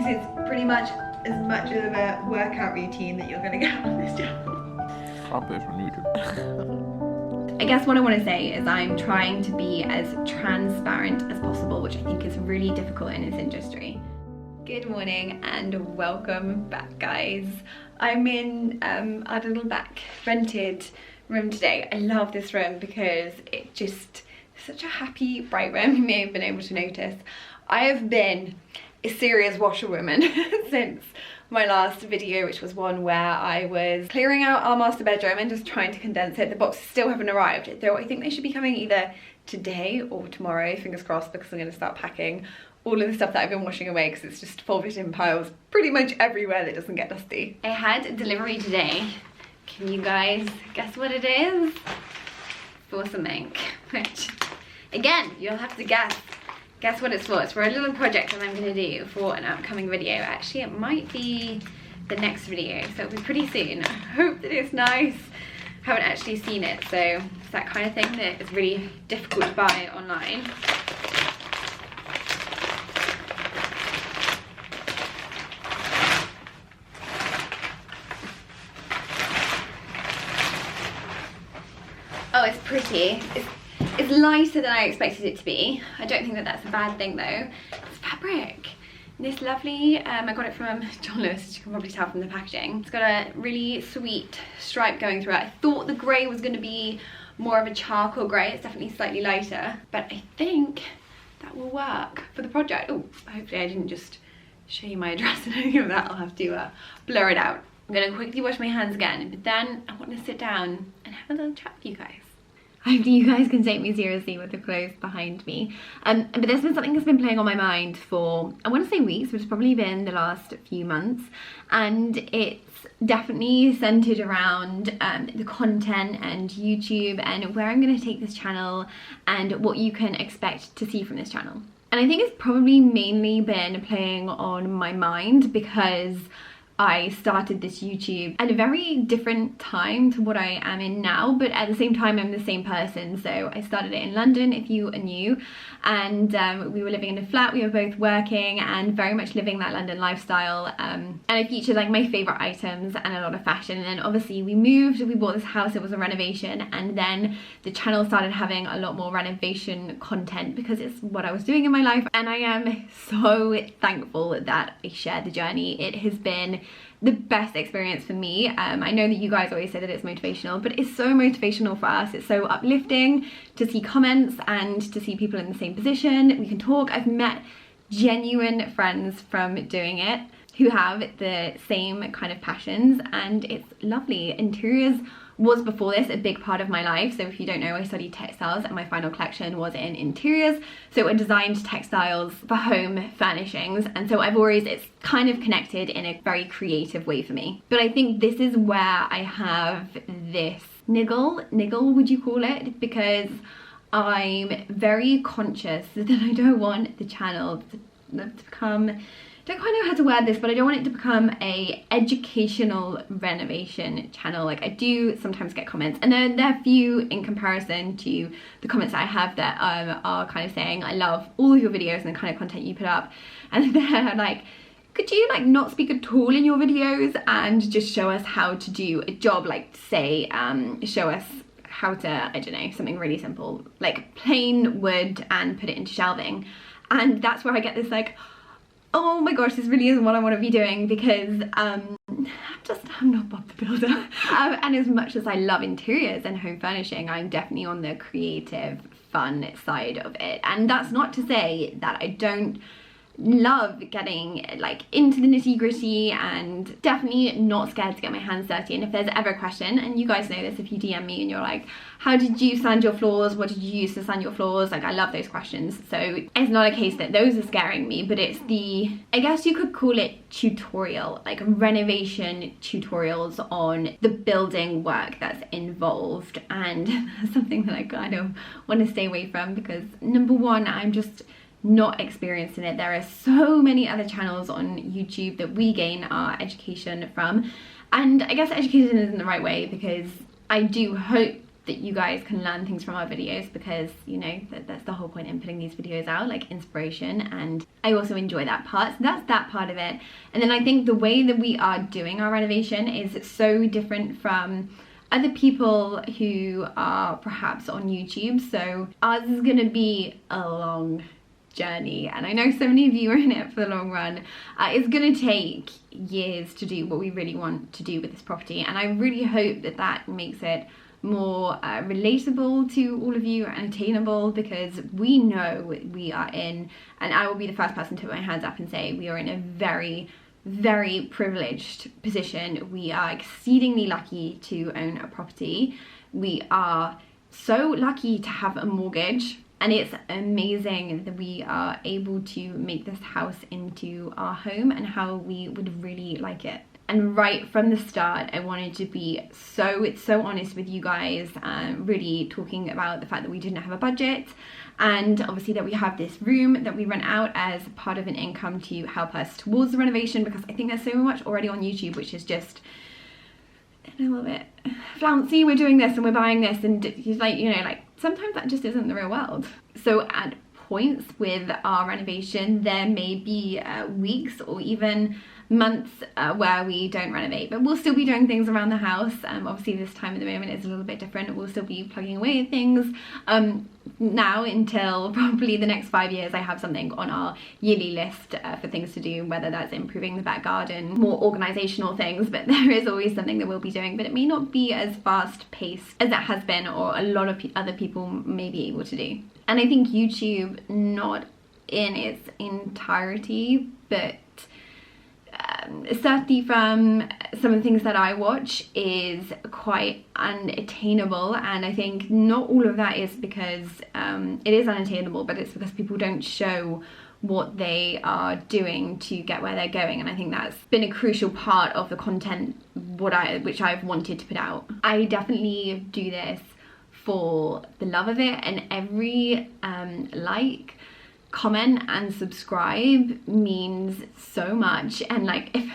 is pretty much as much of a workout routine that you're gonna get on this channel. I guess what I want to say is I'm trying to be as transparent as possible, which I think is really difficult in this industry. Good morning and welcome back, guys. I'm in our little back rented room today. I love this room because it just is such a happy, bright room. You may have been able to notice. I have been a serious washerwoman since my last video, which was one where I was clearing out our master bedroom and just trying to condense it. The boxes still haven't arrived, though I think they should be coming either today or tomorrow, fingers crossed, because I'm going to start packing all of the stuff that I've been washing away because it's just folded in piles pretty much everywhere that doesn't get dusty. I had a delivery today. Can you guys guess what it is? For some ink, which again, you'll have to guess what it's for. It's for a little project that I'm going to do for an upcoming video. Actually, it might be the next video, so it'll be pretty soon. I hope that it's nice. I haven't actually seen it, so it's that kind of thing that is really difficult to buy online. Oh, it's pretty. It's lighter than I expected it to be. I don't think that that's a bad thing though. It's fabric. This lovely, I got it from John Lewis, as you can probably tell from the packaging. It's got a really sweet stripe going through it. I thought the grey was going to be more of a charcoal grey. It's definitely slightly lighter, but I think that will work for the project. Oh, hopefully I didn't just show you my address and any of that. I'll have to blur it out. I'm going to quickly wash my hands again, but then I want to sit down and have a little chat with you guys. Hopefully you guys can take me seriously with the clothes behind me. But there's been something that's been playing on my mind for, I want to say weeks, but it's probably been the last few months. And it's definitely centered around the content and YouTube and where I'm going to take this channel and what you can expect to see from this channel. And I think it's probably mainly been playing on my mind because I started this YouTube at a very different time to what I am in now, but at the same time I'm the same person. So I started it in London, if you are new, and we were living in a flat. We were both working and very much living that London lifestyle, and I featured like my favorite items and a lot of fashion. And then obviously we moved, we bought this house, it was a renovation, and then the channel started having a lot more renovation content because it's what I was doing in my life, and I am so thankful that I shared the journey. It has been the best experience for me. I know that you guys always say that it's motivational, but it's so motivational for us. It's so uplifting to see comments and to see people in the same position. We can talk. I've met genuine friends from doing it who have the same kind of passions, and it's lovely. Interiors was before this a big part of my life. So if you don't know, I studied textiles and my final collection was in interiors. So I designed textiles for home furnishings. And so it's kind of connected in a very creative way for me. But I think this is where I have this niggle, would you call it? Because I'm very conscious that I don't want the channel to become, don't quite know how to word this, but I don't want it to become a educational renovation channel. Like, I do sometimes get comments, and they're few in comparison to the comments that I have that are kind of saying, I love all of your videos and the kind of content you put up, and they're like, could you like not speak at all in your videos and just show us how to do a job, like say show us how to, I don't know, something really simple like plain wood and put it into shelving. And that's where I get this like, oh my gosh, this really isn't what I want to be doing, because I'm not Bob the Builder. And as much as I love interiors and home furnishing, I'm definitely on the creative, fun side of it. And that's not to say that I don't love getting like into the nitty-gritty, and definitely not scared to get my hands dirty. And if there's ever a question, and you guys know this if you DM me and you're like, how did you sand your floors, what did you use to sand your floors, like I love those questions. So it's not a case that those are scaring me, but it's the, I guess you could call it tutorial, like renovation tutorials on the building work that's involved. And something that I kind of want to stay away from because number one, I'm just not experienced in it. There are so many other channels on YouTube that we gain our education from, and I guess education isn't the right way, because I do hope that you guys can learn things from our videos, because you know that's the whole point in putting these videos out, like inspiration, and I also enjoy that part. So that's that part of it. And then I think the way that we are doing our renovation is so different from other people who are perhaps on YouTube. So ours is gonna be a long journey, and I know so many of you are in it for the long run. It's gonna take years to do what we really want to do with this property, and I really hope that that makes it more relatable to all of you and attainable, because we know we are in, and I will be the first person to put my hands up and say, we are in a very, very privileged position. We are exceedingly lucky to own a property. We are so lucky to have a mortgage, and it's amazing that we are able to make this house into our home and how we would really like it. And right from the start, I wanted to be so honest with you guys, really talking about the fact that we didn't have a budget, and obviously that we have this room that we rent out as part of an income to help us towards the renovation, because I think there's so much already on YouTube which is just a little bit flouncy. We're doing this and we're buying this, and he's like, you know, like sometimes that just isn't the real world. So at points with our renovation, there may be weeks or even months where we don't renovate, but we'll still be doing things around the house. Obviously this time at the moment is a little bit different. We'll still be plugging away at things now until probably the next 5 years. I have something on our yearly list for things to do, whether that's improving the back garden, more organizational things, but there is always something that we'll be doing, but it may not be as fast paced as it has been, or a lot of other people may be able to do. And I think YouTube, not in its entirety, but certainly from some of the things that I watch, is quite unattainable. And I think not all of that is because it is unattainable, but it's because people don't show what they are doing to get where they're going. And I think that's been a crucial part of the content which I've wanted to put out. I definitely do this for the love of it, and every like, comment and subscribe means so much. And like, if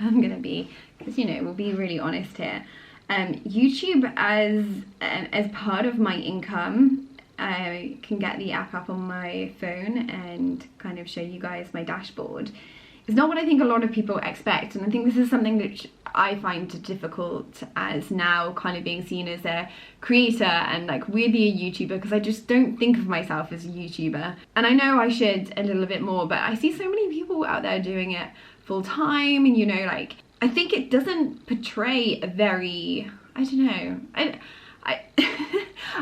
I'm gonna be, because you know, we'll be really honest here, YouTube as part of my income, I can get the app up on my phone and kind of show you guys my dashboard. It's not what I think a lot of people expect, and I think this is something which I find difficult as now kind of being seen as a creator and like weirdly a YouTuber, because I just don't think of myself as a YouTuber. And I know I should a little bit more, but I see so many people out there doing it full time, and you know, like, I think it doesn't portray a very, I don't know,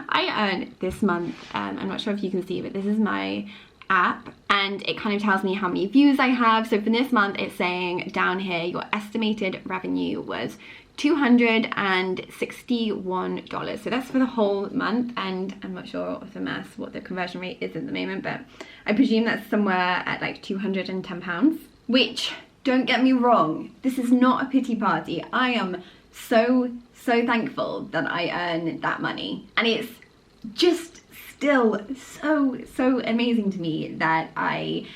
I earned this month, I'm not sure if you can see, but this is my app, and it kind of tells me how many views I have. So for this month, it's saying down here, your estimated revenue was $261. So that's for the whole month, and I'm not sure of the maths what the conversion rate is at the moment, but I presume that's somewhere at like £210, which, don't get me wrong, this is not a pity party. I am so thankful that I earn that money, and it's just still so amazing to me that I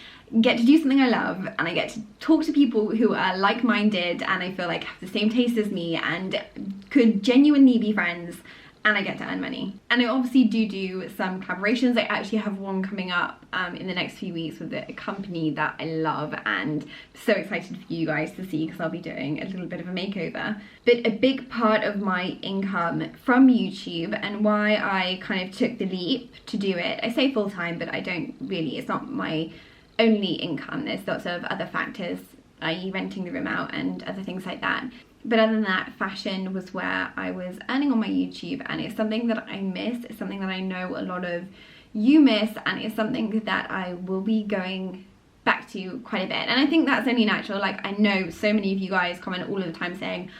get to do something I love, and I get to talk to people who are like-minded and I feel like have the same taste as me and could genuinely be friends, and I get to earn money. And I obviously do some collaborations. I actually have one coming up in the next few weeks with a company that I love, and so excited for you guys to see, because I'll be doing a little bit of a makeover. But a big part of my income from YouTube, and why I kind of took the leap to do it, I say full-time, but I don't really, it's not my only income. There's lots of other factors, i.e. renting the room out and other things like that. But other than that, fashion was where I was earning on my YouTube, and it's something that I miss. It's something that I know a lot of you miss, and it's something that I will be going back to quite a bit. And I think that's only natural. Like, I know so many of you guys comment all of the time saying,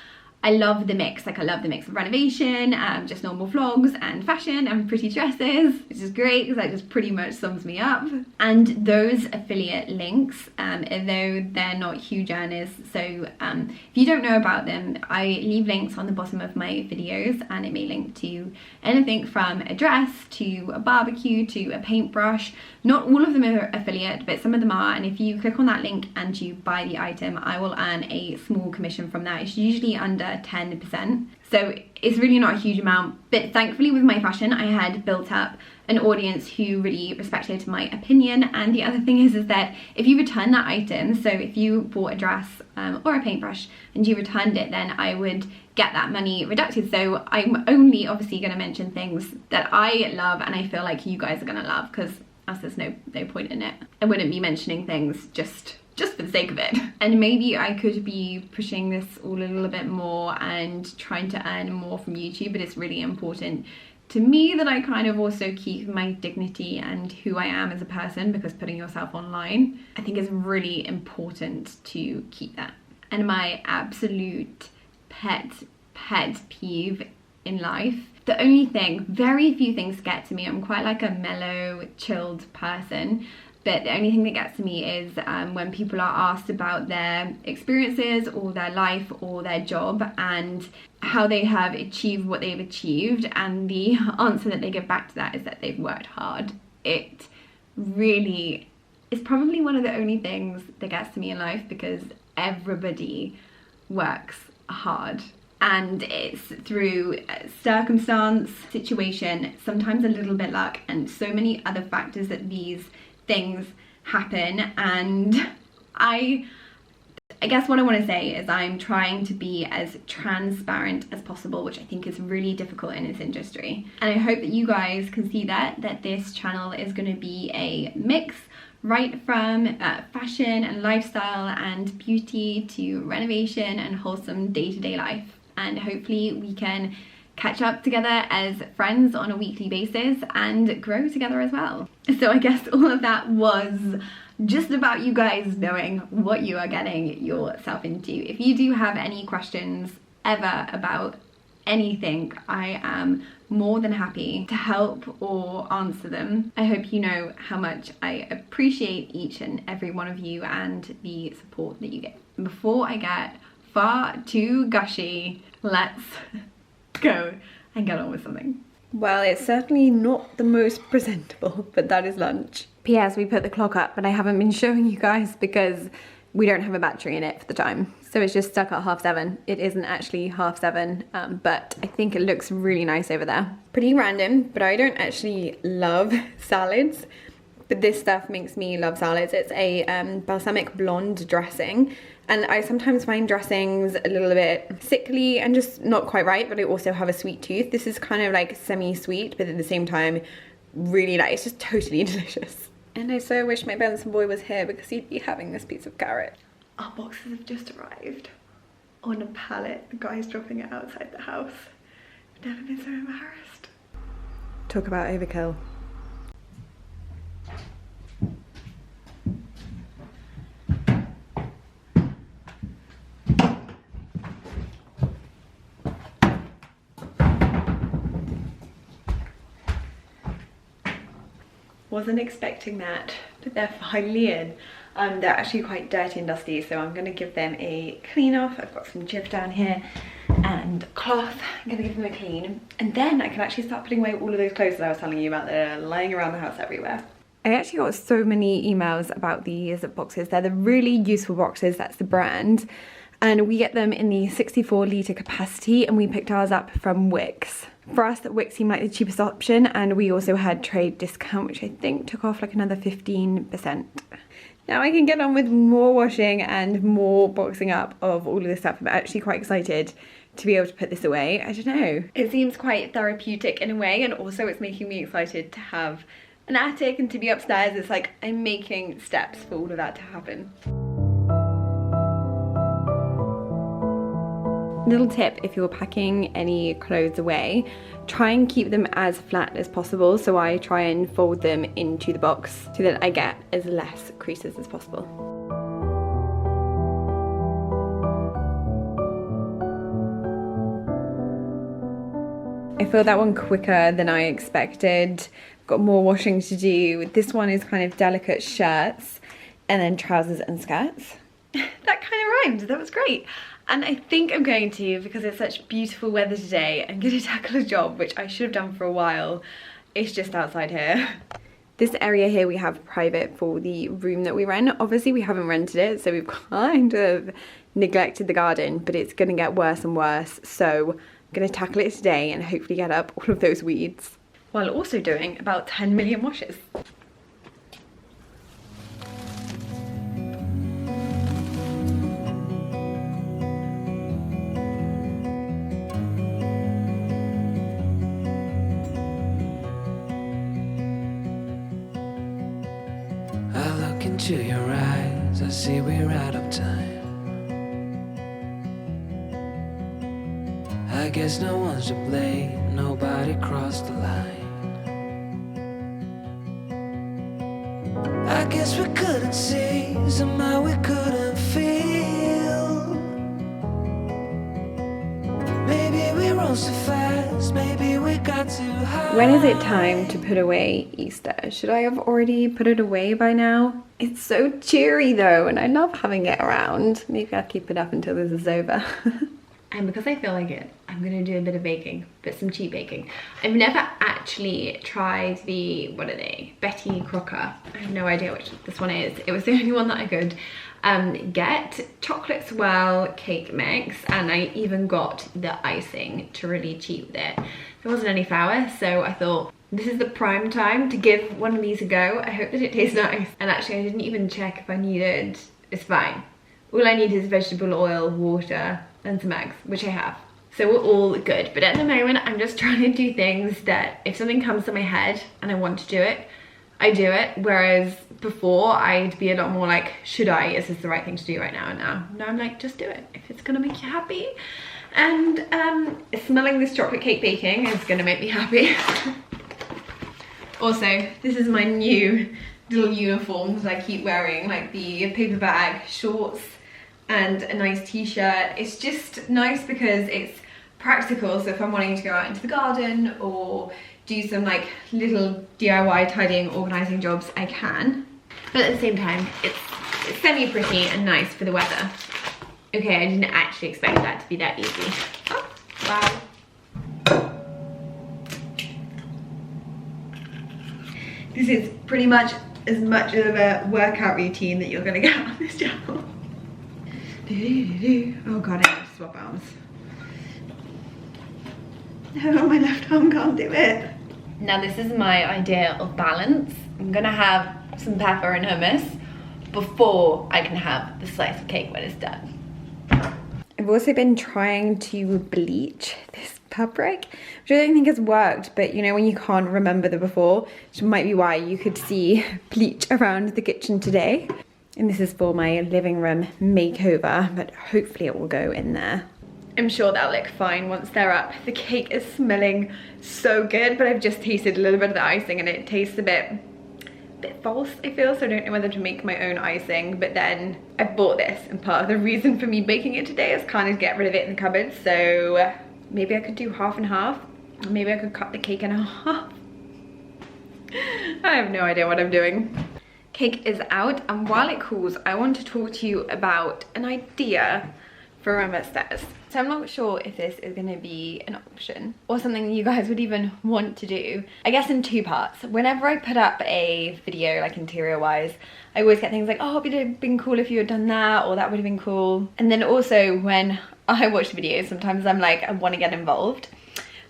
I love the mix. Like, I love the mix of renovation, just normal vlogs, and fashion and pretty dresses, which is great because that just pretty much sums me up. And those affiliate links, although they're not huge earners, so if you don't know about them, I leave links on the bottom of my videos, and it may link to anything from a dress to a barbecue to a paintbrush. Not all of them are affiliate, but some of them are, and if you click on that link and you buy the item, I will earn a small commission from that. It's usually under 10%. So it's really not a huge amount, but thankfully with my fashion I had built up an audience who really respected my opinion. And the other thing is that if you return that item, so if you bought a dress or a paintbrush and you returned it, then I would get that money deducted. So I'm only obviously going to mention things that I love and I feel like you guys are going to love, because else there's no point in it. I wouldn't be mentioning things just for the sake of it. And maybe I could be pushing this all a little bit more and trying to earn more from YouTube, but it's really important to me that I kind of also keep my dignity and who I am as a person, because putting yourself online, I think, is really important to keep that. And my absolute pet peeve in life, the only thing, very few things get to me. I'm quite like a mellow, chilled person. But the only thing that gets to me is when people are asked about their experiences or their life or their job and how they have achieved what they've achieved, and the answer that they give back to that is that they've worked hard. It really is probably one of the only things that gets to me in life, because everybody works hard. And it's through circumstance, situation, sometimes a little bit luck, and so many other factors that these things happen. And I guess what I want to say is I'm trying to be as transparent as possible, which I think is really difficult in this industry. And I hope that you guys can see that this channel is going to be a mix, right from fashion and lifestyle and beauty to renovation and wholesome day-to-day life. And hopefully we can catch up together as friends on a weekly basis and grow together as well. So I guess all of that was just about you guys knowing what you are getting yourself into. If you do have any questions ever about anything, I am more than happy to help or answer them. I hope you know how much I appreciate each and every one of you and the support that you get. Before I get far too gushy, let's go and get on with something. Well, it's certainly not the most presentable, but that is lunch. P.S. we put the clock up, but I haven't been showing you guys because we don't have a battery in it for the time. So it's just stuck at 7:30. It isn't actually 7:30, but I think it looks really nice over there. Pretty random, but I don't actually love salads, but this stuff makes me love salads. It's a balsamic blonde dressing. And I sometimes find dressings a little bit sickly and just not quite right, but I also have a sweet tooth. This is kind of like semi-sweet, but at the same time, really like, it's just totally delicious. And I so wish my Benson boy was here because he'd be having this piece of carrot. Our boxes have just arrived on a pallet. The guy's dropping it outside the house. I've never been so embarrassed. Talk about overkill. Wasn't expecting that, but they're finally in. They're actually quite dirty and dusty, so I'm gonna give them a clean off. I've got some Jif down here and cloth. I'm gonna give them a clean, and then I can actually start putting away all of those clothes that I was telling you about that are lying around the house everywhere. I actually got so many emails about these boxes. They're the really useful boxes, that's the brand. And we get them in the 64-litre capacity, and we picked ours up from Wix. For us, Wix seemed like the cheapest option, and we also had trade discount, which I think took off like another 15%. Now I can get on with more washing and more boxing up of all of this stuff. I'm actually quite excited to be able to put this away. I don't know. It seems quite therapeutic in a way, and also it's making me excited to have an attic and to be upstairs. It's like I'm making steps for all of that to happen. Little tip, if you're packing any clothes away, try and keep them as flat as possible. So I try and fold them into the box so that I get as less creases as possible. I filled that one quicker than I expected. Got more washing to do. This one is kind of delicate shirts and then trousers and skirts. That kind of rhymed, that was great. And I think I'm going to, because it's such beautiful weather today, I'm going to tackle a job which I should have done for a while. It's just outside here. This area here we have private for the room that we rent. Obviously we haven't rented it, so we've kind of neglected the garden, but it's going to get worse and worse. So I'm gonna tackle it today and hopefully get up all of those weeds, while also doing about 10 million washes. To your eyes, I see we're out of time. I guess no one's to blame, nobody crossed the line. I guess we couldn't see, somehow we couldn't feel. Maybe we rose too fast, maybe we got too high. When is it time to put away Easter? Should I have already put it away by now? It's so cheery though, and I love having it around. Maybe I'll keep it up until this is over. And because I feel like it, I'm gonna do a bit of baking, but some cheap baking. I've never actually tried the, what are they? Betty Crocker. I have no idea which this one is. It was the only one that I could get. Chocolate swirl cake mix, and I even got the icing to really cheat with it. There wasn't any flour, so I thought, this is the prime time to give one of these a go. I hope that it tastes nice. And actually I didn't even check if I needed, it's fine. All I need is vegetable oil, water, and some eggs, which I have. So we're all good. But at the moment, I'm just trying to do things that if something comes to my head and I want to do it, I do it. Whereas before I'd be a lot more like, should I? Is this the right thing to do right now? And now I'm like, just do it. If it's gonna make you happy. And smelling this chocolate cake baking is gonna make me happy. Also, this is my new little uniform that I keep wearing, like the paper bag, shorts, and a nice t-shirt. It's just nice because it's practical, so if I'm wanting to go out into the garden or do some like little DIY tidying, organising jobs, I can. But at the same time, it's semi-pretty and nice for the weather. Okay, I didn't actually expect that to be that easy. Oh, wow. This is pretty much as much of a workout routine that you're gonna get on this channel. Oh god, I need to swap arms. No, my left arm can't do it. Now this is my idea of balance. I'm gonna have some pepper and hummus before I can have the slice of cake when it's done. I've also been trying to bleach this fabric, which I don't think has worked, but you know when you can't remember the before, which might be why you could see bleach around the kitchen today. And this is for my living room makeover, but hopefully it will go in there. I'm sure that'll look fine once they're up. The cake is smelling so good, but I've just tasted a little bit of the icing and it tastes a bit false, I feel, so I don't know whether to make my own icing. But then I bought this, and part of the reason for me baking it today is kind of get rid of it in the cupboard, so maybe I could do half and half, or maybe I could cut the cake in half. I have no idea what I'm doing. Cake is out, and while it cools, I want to talk to you about an idea for room upstairs. So I'm not sure if this is gonna be an option or something you guys would even want to do. I guess in two parts. Whenever I put up a video, like interior wise, I always get things like, oh, it would have been cool if you had done that, or that would have been cool. And then also when I watch the videos, sometimes I'm like, I want to get involved.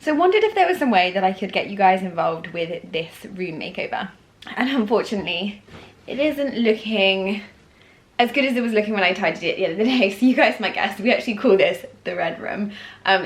So I wondered if there was some way that I could get you guys involved with this room makeover. And unfortunately, it isn't looking as good as it was looking when I tidied it the other day. So you guys might guess, we actually call this the red room,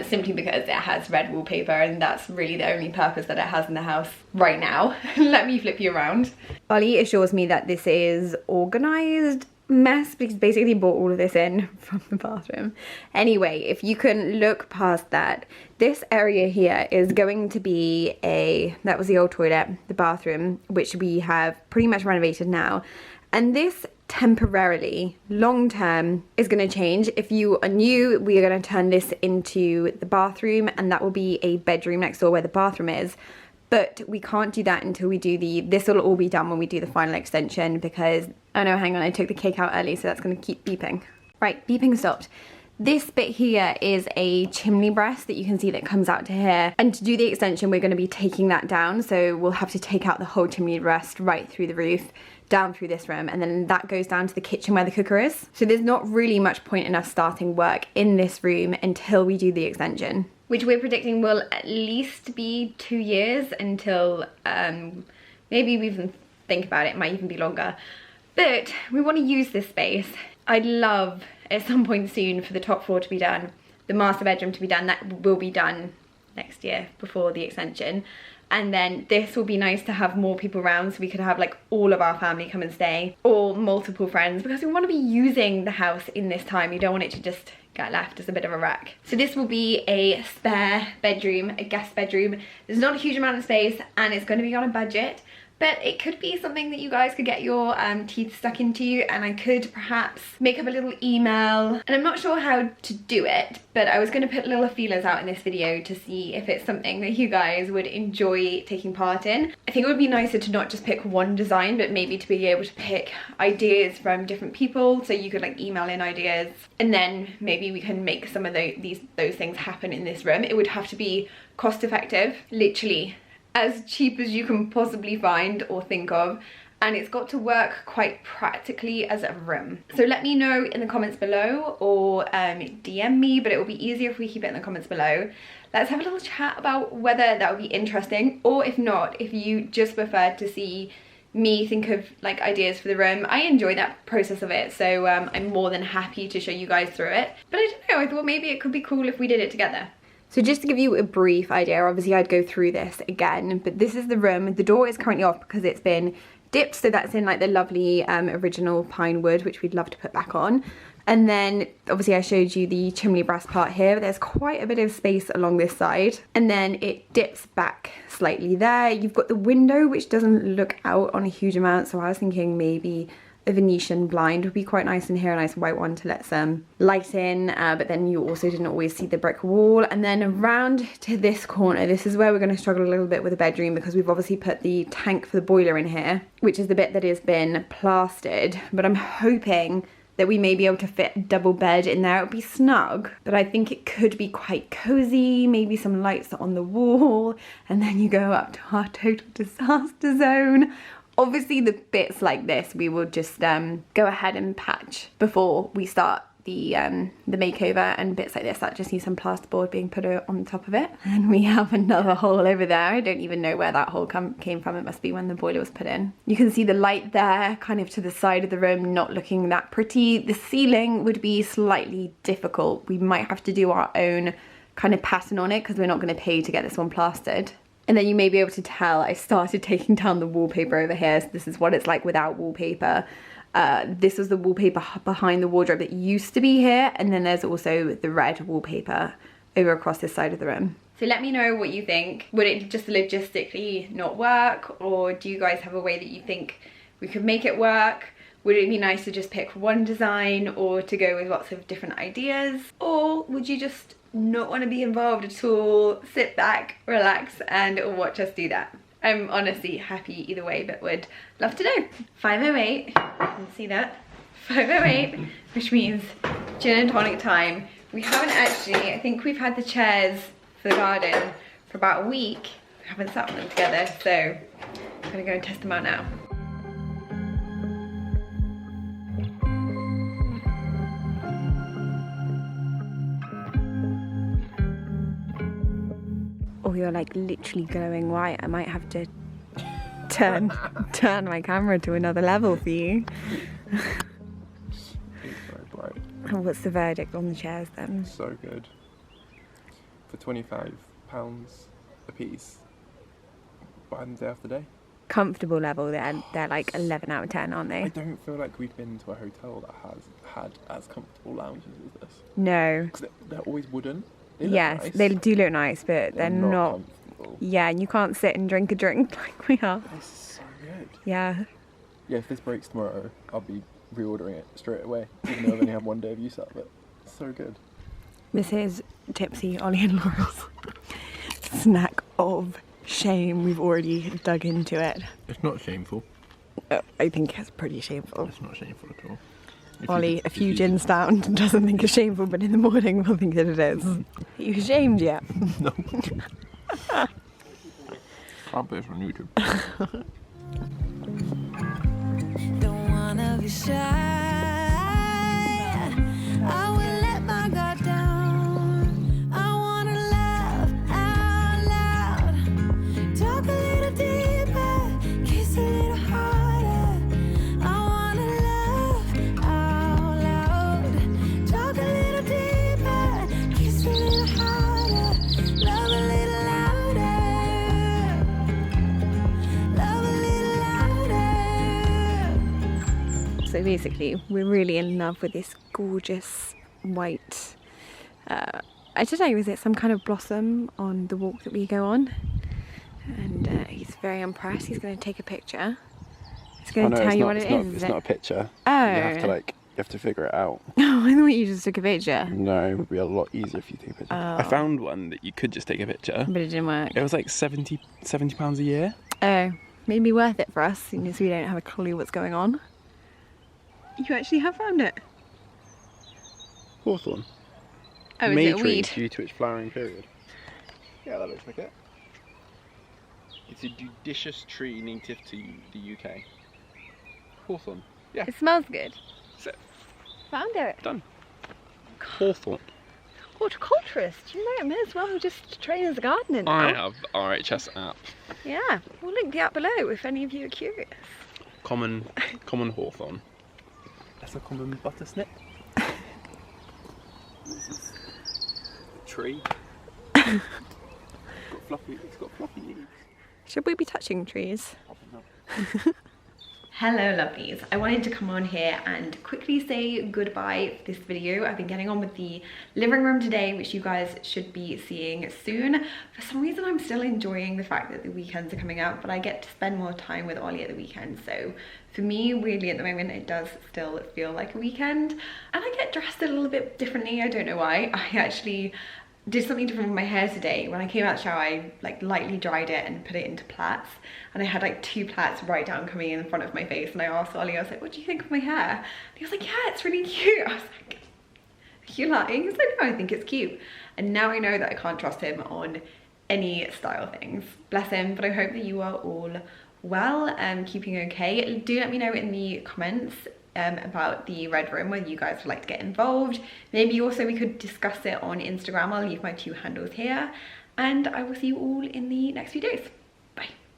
simply because it has red wallpaper, and that's really the only purpose that it has in the house right now. Let me flip you around. Ollie assures me that this is organised mess because basically he brought all of this in from the bathroom. Anyway, if you can look past that, this area here is going to be that was the old toilet, the bathroom, which we have pretty much renovated now. And this temporarily, long term, is going to change. If you are new, we are going to turn this into the bathroom, and that will be a bedroom next door where the bathroom is. But we can't do that until we do this will all be done when we do the final extension, because, oh no, hang on, I took the cake out early, so that's going to keep beeping. Right, beeping stopped. This bit here is a chimney breast that you can see that comes out to here. And to do the extension, we're going to be taking that down. So we'll have to take out the whole chimney breast right through the roof down through this room, and then that goes down to the kitchen where the cooker is. So there's not really much point in us starting work in this room until we do the extension, which we're predicting will at least be 2 years until maybe we even think about it, it might even be longer. But we want to use this space. I'd love at some point soon for the top floor to be done, the master bedroom to be done. That will be done next year before the extension. And then this will be nice to have more people around, so we could have like all of our family come and stay, or multiple friends, because we want to be using the house in this time. You don't want it to just get left as a bit of a wreck. So this will be a spare bedroom, a guest bedroom. There's not a huge amount of space and it's going to be on a budget, but it could be something that you guys could get your teeth stuck into, and I could perhaps make up a little email. And I'm not sure how to do it, but I was going to put little feelers out in this video to see if it's something that you guys would enjoy taking part in. I think it would be nicer to not just pick one design, but maybe to be able to pick ideas from different people, so you could like email in ideas, and then maybe we can make some of those things happen in this room. It would have to be cost effective, literally as cheap as you can possibly find or think of, and it's got to work quite practically as a room. So let me know in the comments below, or DM me, but it will be easier if we keep it in the comments below. Let's have a little chat about whether that would be interesting, or if not, if you just prefer to see me think of like ideas for the room. I enjoy that process of it, so I'm more than happy to show you guys through it. But I don't know, I thought maybe it could be cool if we did it together. So just to give you a brief idea, obviously I'd go through this again, but this is the room. The door is currently off because it's been dipped, so that's in like the lovely original pine wood, which we'd love to put back on. And then obviously I showed you the chimney brass part here, but there's quite a bit of space along this side. And then it dips back slightly there. You've got the window, which doesn't look out on a huge amount, so I was thinking maybe a Venetian blind would be quite nice in here, a nice white one to let some light in, but then you also didn't always see the brick wall. And then around to this corner, this is where we're going to struggle a little bit with the bedroom, because we've obviously put the tank for the boiler in here, which is the bit that has been plastered, but I'm hoping that we may be able to fit a double bed in there. It would be snug, but I think it could be quite cozy, maybe some lights on the wall, and then you go up to our total disaster zone. Obviously the bits like this we will just go ahead and patch before we start the makeover, and bits like this that just need some plasterboard being put on top of it. And we have another hole over there. I don't even know where that hole came from. It must be when the boiler was put in. You can see the light there kind of to the side of the room, not looking that pretty. The ceiling would be slightly difficult. We might have to do our own kind of pattern on it, because we're not going to pay to get this one plastered. And then you may be able to tell I started taking down the wallpaper over here. So this is what it's like without wallpaper. This was the wallpaper behind the wardrobe that used to be here. And then there's also the red wallpaper over across this side of the room. So let me know what you think. Would it just logistically not work? Or do you guys have a way that you think we could make it work? Would it be nice to just pick one design, or to go with lots of different ideas? Or would you just not want to be involved at all, sit back, relax, and watch us do that? I'm honestly happy either way, but would love to know. 5:08, you can see that, 5:08, which means gin and tonic time. We haven't actually, I think we've had the chairs for the garden for about a week. We haven't sat on them together, so I'm gonna go and test them out now. Oh, you're like literally glowing white. I might have to turn my camera to another level for you. It's very bright. And what's the verdict on the chairs then? So good. For £25 a piece, buy them day after day. Comfortable level, they're like 11 out of 10, aren't they? I don't feel like we've been to a hotel that has had as comfortable lounges as this. No. Because they're always wooden. They look Yes, nice. they do look nice, but they're not comfortable. Yeah, and you can't sit and drink a drink like we are. This is so good. Yeah. Yeah, if this breaks tomorrow, I'll be reordering it straight away, even though I've only had one day of use out of it. It's so good. This is Tipsy, Ollie and Laura's snack of shame. We've already dug into it. It's not shameful. I think it's pretty shameful. It's not shameful at all. Ollie, a few gins down, doesn't think it's shameful, but in the morning will think that it is. Are you ashamed yet? No. Can't put this on YouTube. be shy. I will let my guard down. I wanna laugh out loud. Talk a little deeper, kiss a little harder. I wanna laugh out loud. Talk a little deeper, kiss a little harder. Love a little louder. Love a little louder. So basically, we're really in love with this gorgeous white, I don't know, is it some kind of blossom on the walk that we go on? And he's very impressed. He's going to take a picture. He's going to tell you what it is. It's not a picture. Oh. You have to figure it out. Oh, I thought you just took a picture. No, it would be a lot easier if you take a picture. Oh. I found one that you could just take a picture. But it didn't work. It was like £70 a year. Oh, maybe worth it for us, seeing as we don't have a clue what's going on. You actually have found it? Hawthorn. Oh, is May it a tree weed? due to its flowering period. Yeah, that looks like it. It's a judicious tree native to the UK. Hawthorn. Yeah. It smells good. That's it. Found it. Done. Hawthorn. Horticulturist, you know, may as well just train as a gardener now. I have the RHS app. Yeah, we'll link the app below if any of you are curious. Common hawthorn. That's a common buttersnip. This is a tree. It's got fluffy leaves. Should we be touching trees? Probably not. Hello lovelies, I wanted to come on here and quickly say goodbye for this video. I've been getting on with the living room today, which you guys should be seeing soon. For some reason I'm still enjoying the fact that the weekends are coming up, but I get to spend more time with Ollie at the weekend, so for me really at the moment it does still feel like a weekend. And I get dressed a little bit differently, I don't know why. I actually did something different with my hair today. When I came out of the shower, I like lightly dried it and put it into plaits, and I had like 2 plaits right down coming in front of my face, and I asked Ollie, I was like, what do you think of my hair? And he was like, yeah, it's really cute. I was like, are you lying? He was like, no, I think it's cute. And now I know that I can't trust him on any style things. Bless him, but I hope that you are all well and keeping okay. Do let me know in the comments about the red room, whether you guys would like to get involved. Maybe also we could discuss it on Instagram. I'll leave my 2 handles here, and I will see you all in the next few days.